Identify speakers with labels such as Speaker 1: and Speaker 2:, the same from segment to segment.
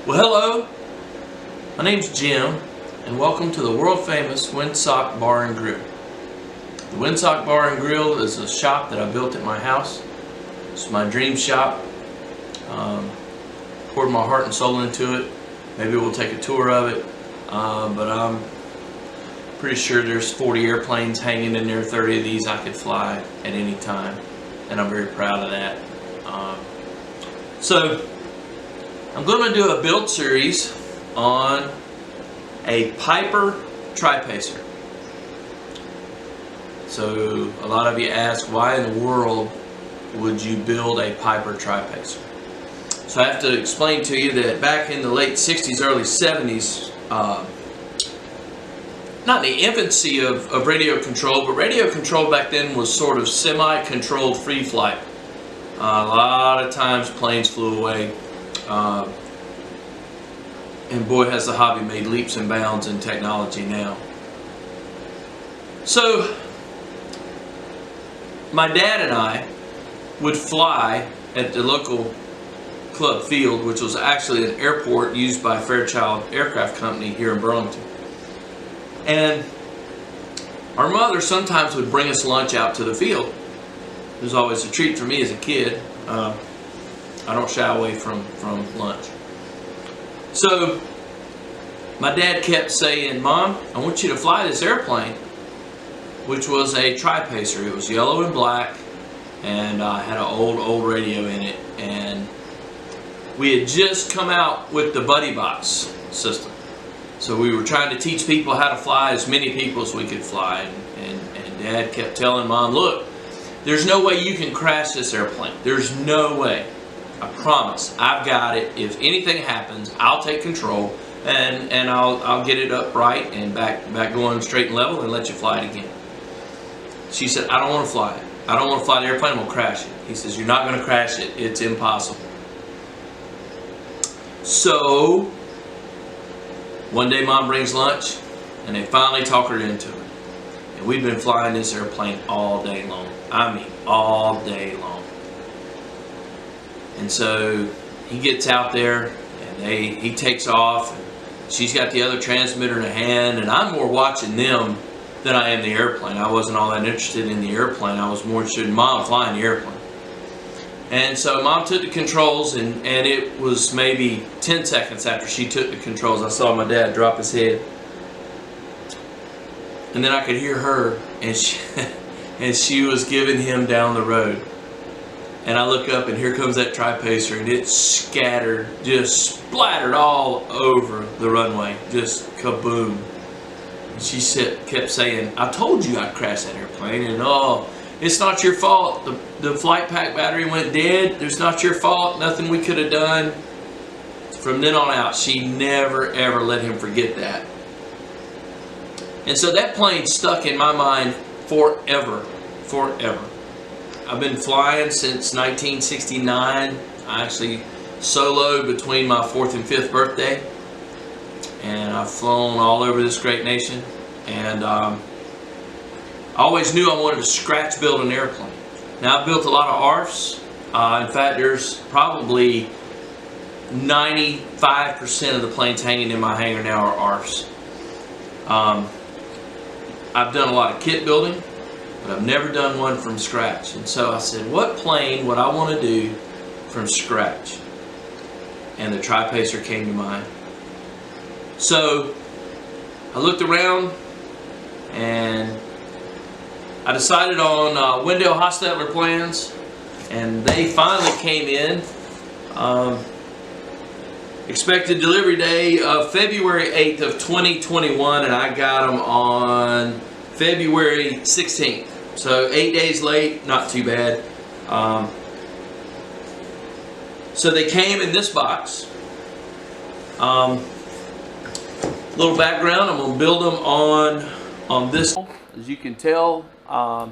Speaker 1: Well, hello, my name's Jim, and welcome to the world famous Windsock Bar and Grill. The Windsock Bar and Grill is a shop that I built at my house. It's my dream shop. Poured my heart and soul into it. Maybe we'll take a tour of it, but I'm pretty sure there's 40 airplanes hanging in there. 30 of these I could fly at any time, and I'm very proud of that. So I'm going to do a build series on a Piper Tri-Pacer. So a lot of you ask, why in the world would you build a Piper Tri-Pacer? So I have to explain to you that back in the late 60s, early 70s, not the infancy of radio control, but radio control back then was sort of semi-controlled free flight. A lot of times planes flew away. And boy, has the hobby made leaps and bounds in technology now. So my dad and I would fly at the local club field, which was actually an airport used by Fairchild Aircraft Company here in Burlington. And our mother sometimes would bring us lunch out to the field. It was always a treat for me as a kid. I don't shy away from lunch. So my dad kept saying, "Mom, I want you to fly this airplane," which was a Tri-Pacer. It was yellow and black, and had an old radio in it. And we had just come out with the buddy box system. So we were trying to teach people how to fly, as many people as we could fly. And Dad kept telling Mom, "Look, there's no way you can crash this airplane. There's no way. I promise. I've got it. If anything happens, I'll take control, and I'll get it up right and back going straight and level, and let you fly it again." She said, "I don't want to fly it. I don't want to fly the airplane. I'm going to crash it." He says, "You're not going to crash it. It's impossible." So one day Mom brings lunch, and they finally talk her into it. And we've been flying this airplane all day long. I mean, all day long. And so he gets out there, and he takes off. And she's got the other transmitter in her hand, and I'm more watching them than I am the airplane. I wasn't all that interested in the airplane. I was more interested in Mom flying the airplane. And so Mom took the controls, and it was maybe 10 seconds after she took the controls, I saw my dad drop his head. And then I could hear her, and she was giving him down the road. And I look up, and here comes that Tri-Pacer, and it scattered, just splattered all over the runway, just kaboom. And she kept saying, "I told you I'd crash that airplane, and oh, it's not your fault. The flight pack battery went dead. There's not your fault. Nothing we could have done." From then on out, she never ever let him forget that. And so that plane stuck in my mind forever. I've been flying since 1969. I actually soloed between my 4th and 5th birthday. And I've flown all over this great nation. And I always knew I wanted to scratch build an airplane. Now, I've built a lot of ARFs. In fact, there's probably 95% of the planes hanging in my hangar now are ARFs. I've done a lot of kit building, but I've never done one from scratch. And so I said, what plane would I want to do from scratch? And the Tri-Pacer came to mind. So I looked around, and I decided on Wendell Hostetler plans, and they finally came in. Expected delivery day of February 8th of 2021, and I got them on February 16th. So 8 days late, not too bad. So they came in this box. Little background, I'm going to build them on this. As you can tell, I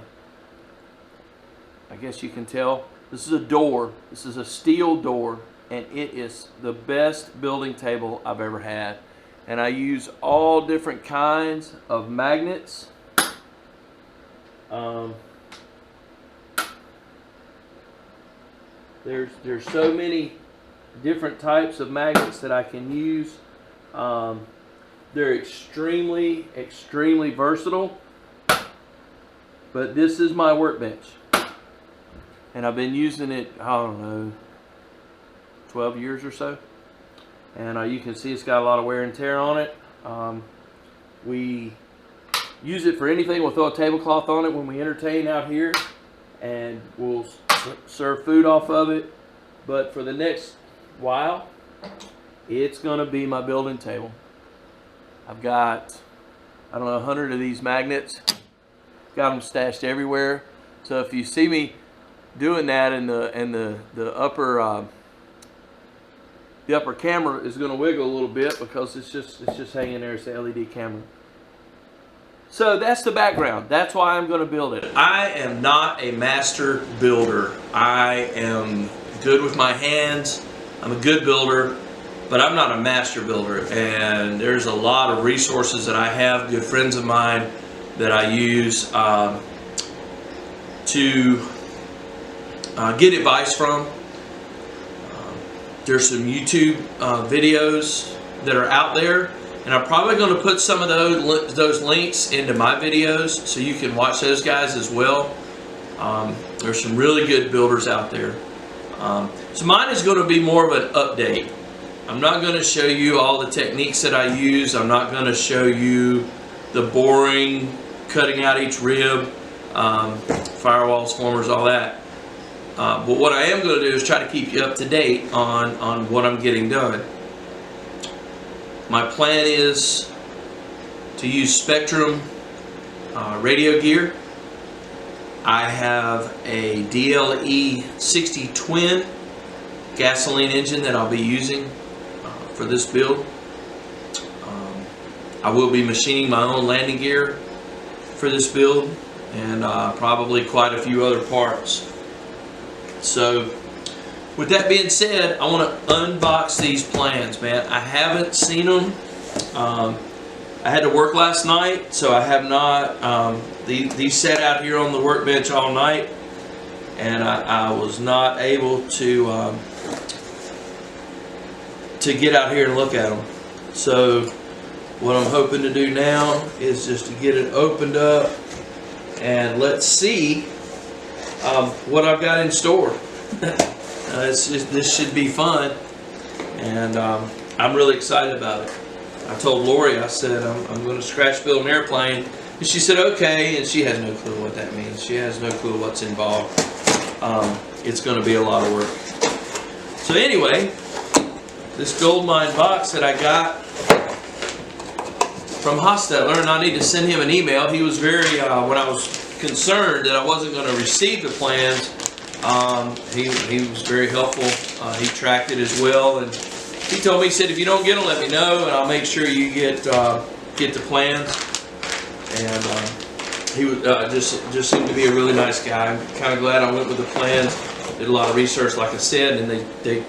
Speaker 1: guess you can tell, this is a door. This is a steel door, and it is the best building table I've ever had. And I use all different kinds of magnets. There's so many different types of magnets that I can use. They're extremely versatile. But this is my workbench. And I've been using it, I don't know, 12 years or so. And you can see it's got a lot of wear and tear on it. We use it for anything. We'll throw a tablecloth on it when we entertain out here, and we'll serve food off of it. But for the next while, it's going to be my building table. I've got, I don't know, 100 of these magnets. Got them stashed everywhere. So if you see me doing that, and the upper camera is going to wiggle a little bit because it's just hanging there. It's the LED camera. So that's the background. That's why I'm going to build it. I am not a master builder. I am good with my hands. I'm a good builder, but I'm not a master builder. And there's a lot of resources that I have, good friends of mine that I use to get advice from. There's some YouTube videos that are out there, and I'm probably going to put some of those links into my videos so you can watch those guys as well. There's some really good builders out there. So mine is going to be more of an update. I'm not going to show you all the techniques that I use. I'm not going to show you the boring, cutting out each rib, firewalls, formers, all that. But what I am going to do is try to keep you up to date on what I'm getting done. My plan is to use Spektrum radio gear. I have a DLE 60 twin gasoline engine that I'll be using for this build. I will be machining my own landing gear for this build, and probably quite a few other parts. So with that being said, I want to unbox these plans, man. I haven't seen them. I had to work last night, so I have not. These sat out here on the workbench all night, and I was not able to get out here and look at them. So what I'm hoping to do now is just to get it opened up, and let's see what I've got in store. This should be fun, and I'm really excited about it. I told Lori, I said, I'm going to scratch build an airplane, and she said okay, and she has no clue what that means. She has no clue what's involved. It's going to be a lot of work. So anyway, this Goldmine box that I got from Hostetler, and I need to send him an email. He was very, when I was concerned that I wasn't going to receive the plans, he was very helpful. He tracked it as well, and he told me, he said, if you don't get them, let me know, and I'll make sure you get the plans. And he was just seemed to be a really nice guy. I'm kind of glad I went with the plans. Did a lot of research, like I said, and a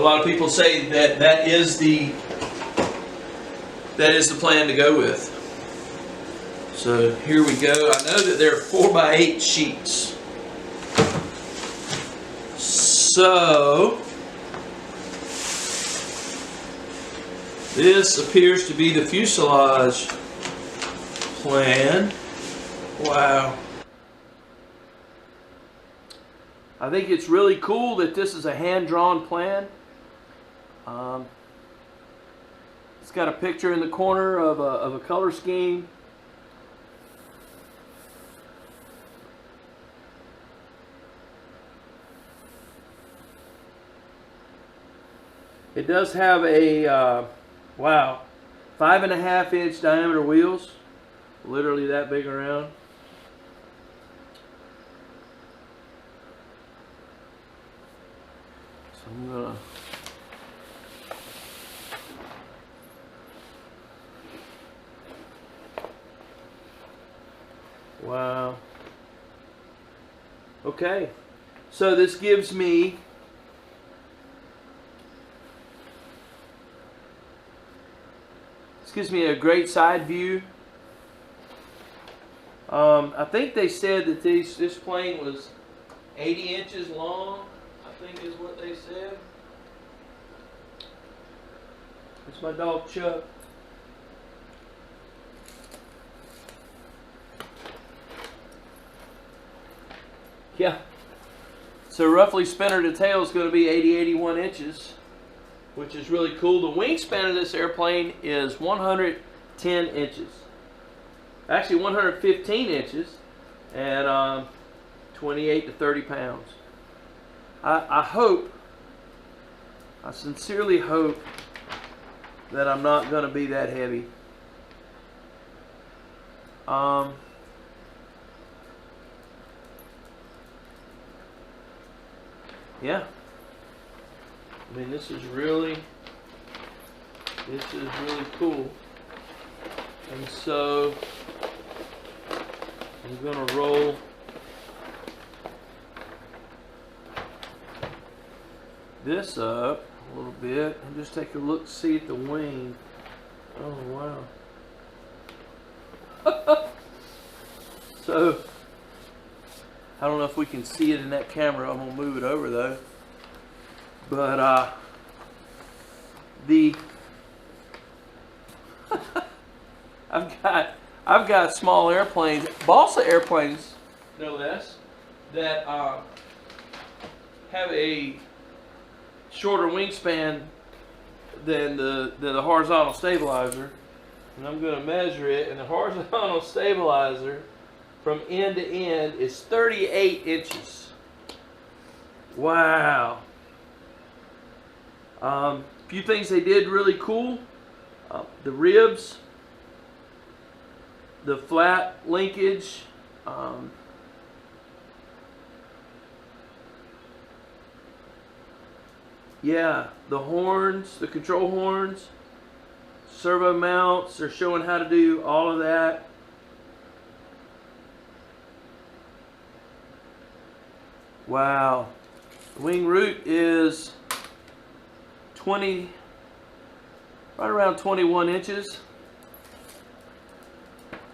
Speaker 1: lot of people say that is the plan to go with. So here we go. I know that there are 4x8 sheets. So this appears to be the fuselage plan. Wow. I think it's really cool that this is a hand-drawn plan. It's got a picture in the corner of a color scheme. It does have a, wow, 5.5-inch diameter wheels, literally that big around. So I'm gonna, wow. Okay, so this gives me a great side view. I think they said that this plane was 80 inches long, I think is what they said. That's my dog Chuck. Yeah. So roughly spinner to tail is going to be 80-81 inches, which is really cool. The wingspan of this airplane is 110 inches. Actually 115 inches and 28 to 30 pounds. I sincerely hope that I'm not going to be that heavy. Yeah. I mean, this is really cool. And so I'm going to roll this up a little bit and just take a look, see at the wing. Oh, wow. So, I don't know if we can see it in that camera. I'm going to move it over though. But, I've got small airplanes, Balsa airplanes, no less, that have a shorter wingspan than the horizontal stabilizer, and I'm going to measure it. And the horizontal stabilizer from end to end is 38 inches. Wow. A few things they did really cool. The ribs, the flat linkage, yeah, the horns, the control horns, servo mounts, they're showing how to do all of that. Wow. The wing root is right around 21 inches.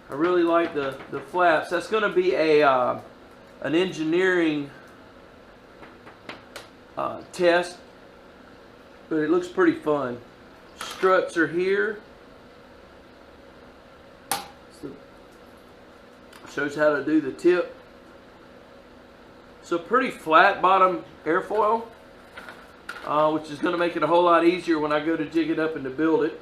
Speaker 1: I really like the flaps. That's going to be an engineering test, but it looks pretty fun. Struts are here. So shows how to do the tip. So pretty flat bottom airfoil, which is going to make it a whole lot easier when I go to jig it up and to build it.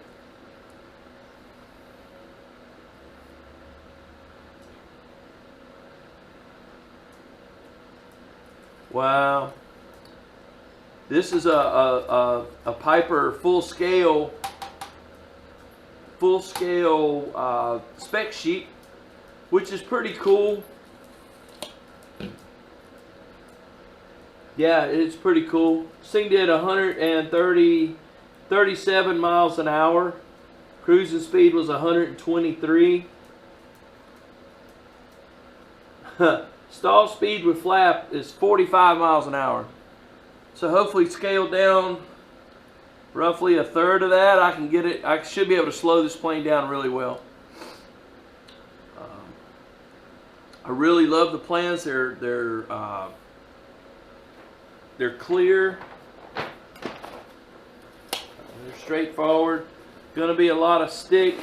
Speaker 1: Wow. This is a Piper full scale spec sheet, which is pretty cool. Yeah, it's pretty cool. This thing did 137 miles an hour. Cruising speed was 123. Stall speed with flap is 45 miles an hour. So hopefully scaled down roughly a third of that, I can get it. I should be able to slow this plane down really well. I really love the plans. They're clear. They're straightforward. Going to be a lot of stick.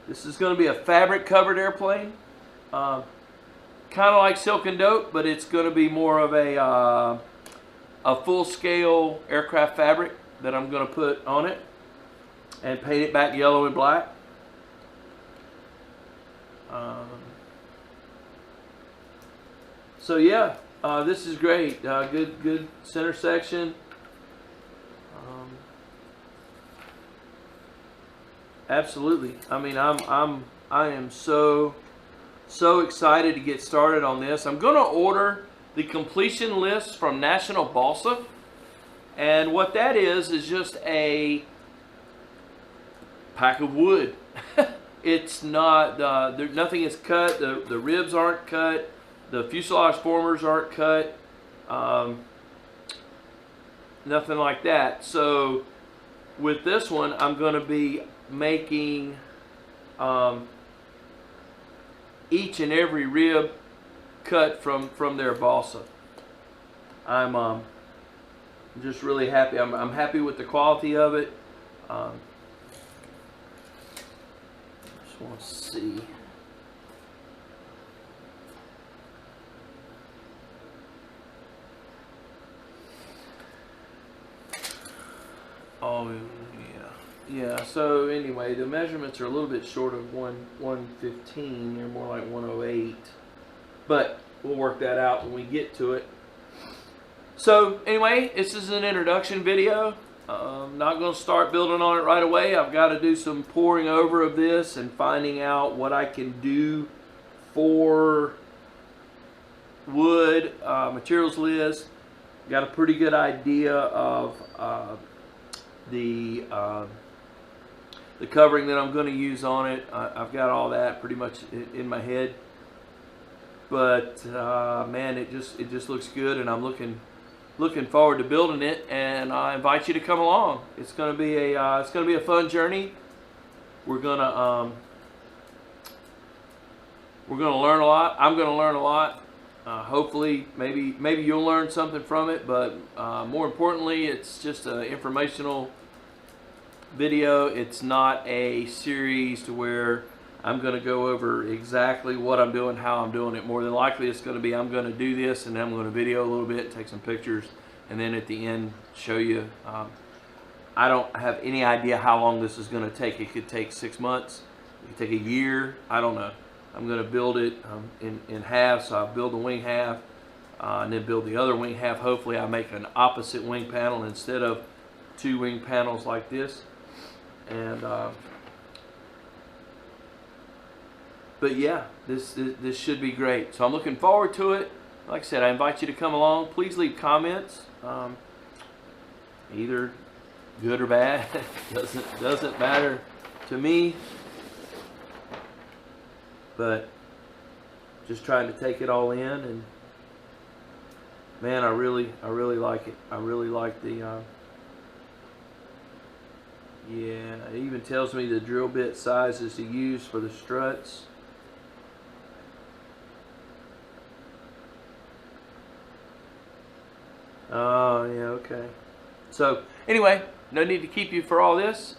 Speaker 1: This is going to be a fabric covered airplane. Kind of like Silk and Dope, but it's going to be more of a full scale aircraft fabric that I'm going to put on it and paint it back yellow and black. So yeah, this is great. Good center section. Absolutely. I mean, I am so excited to get started on this. I'm going to order the completion list from National Balsa, and what that is just a pack of wood. It's not nothing is cut. The ribs aren't cut. The fuselage formers aren't cut. Nothing like that. So with this one, I'm going to be making each and every rib cut from their balsa. I'm I'm just really happy. I'm happy with the quality of it. Just want to see. Oh yeah. So anyway, the measurements are a little bit short of 115. They're more like 108. But we'll work that out when we get to it. So anyway, this is an introduction video. I'm not going to start building on it right away. I've got to do some pouring over of this and finding out what I can do for wood materials list. Got a pretty good idea of the covering that I'm going to use on it. I've got all that pretty much in my head. But man, it just looks good, and I'm looking forward to building it. And I invite you to come along. It's going to be a fun journey. We're gonna learn a lot. I'm going to learn a lot. Hopefully, maybe you'll learn something from it. But more importantly, it's just an informational video. It's not a series to where I'm going to go over exactly what I'm doing, how I'm doing it. More than likely, it's going to be I'm going to do this, and then I'm going to video a little bit, take some pictures, and then at the end show you. I don't have any idea how long this is going to take. It could take 6 months. It could take a year. I don't know. I'm going to build it in half. So I'll build the wing half and then build the other wing half. Hopefully I make an opposite wing panel instead of 2 wing panels like this. And but yeah, this should be great. So I'm looking forward to it. Like I said, I invite you to come along. Please leave comments, either good or bad. doesn't matter to me. But just trying to take it all in, and man, I really like it. I really like the yeah, it even tells me the drill bit sizes to use for the struts. Oh yeah, okay. So anyway, no need to keep you for all this.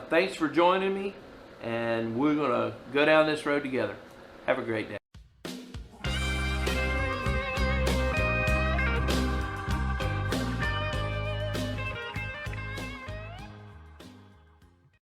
Speaker 1: Thanks for joining me, and we're gonna go down this road together. Have a great day.